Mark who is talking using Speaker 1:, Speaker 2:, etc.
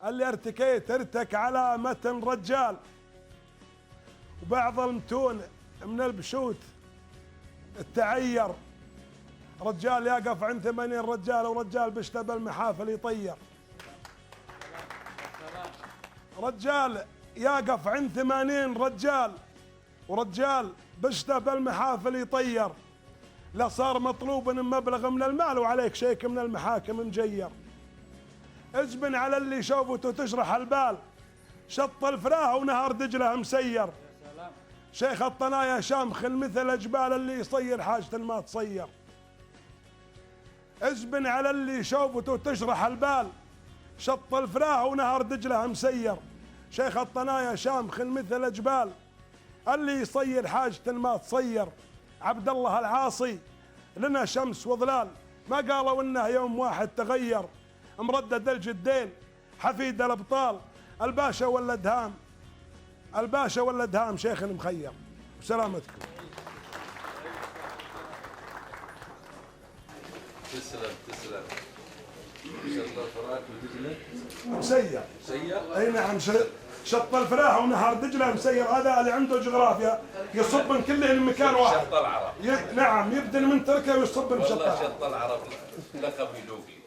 Speaker 1: اللي ارتكيت ارتك على متن رجال، وبعض المتون من البشوت التعير، رجال يقف عند 80 رجال ورجال بشته بالمحافل يطير. رجال يقف عند 80 رجال ورجال بشته بالمحافل يطير، لا صار مطلوب مبلغ من المال وعليك شيك من المحاكم مجير. اجبن على اللي شوفته تشرح البال، شط الفراه ونهر دجله مسير. شيخ الطنايا شامخ مثل جبال اللي يصير حاجة ما تصير. اجبن على اللي شوفته تشرح البال، شط الفراه ونهر دجله مسير. شيخ الطنايا شامخ مثل جبال اللي يصير حاجة ما تصير. عبد الله العاصي لنا شمس وظلال، ما قالوا انه يوم واحد تغير. مردد الجدين حفيد الابطال، الباشا ولا دهام، الباشا ولا دهام شيخ المخير. وسلامتكم.
Speaker 2: تسلم تسلم. شط الفراق ودجله
Speaker 1: مسير.
Speaker 2: مسير؟
Speaker 1: اي نعم، شط الفراح ونهر دجله مسير. هذا اللي عنده جغرافيا يصب من كلهم مكان واحد.
Speaker 2: شط العرب.
Speaker 1: نعم، يبدل من تركيا ويصب من شط العرب.
Speaker 2: والله شط العرب لقب يلوقي.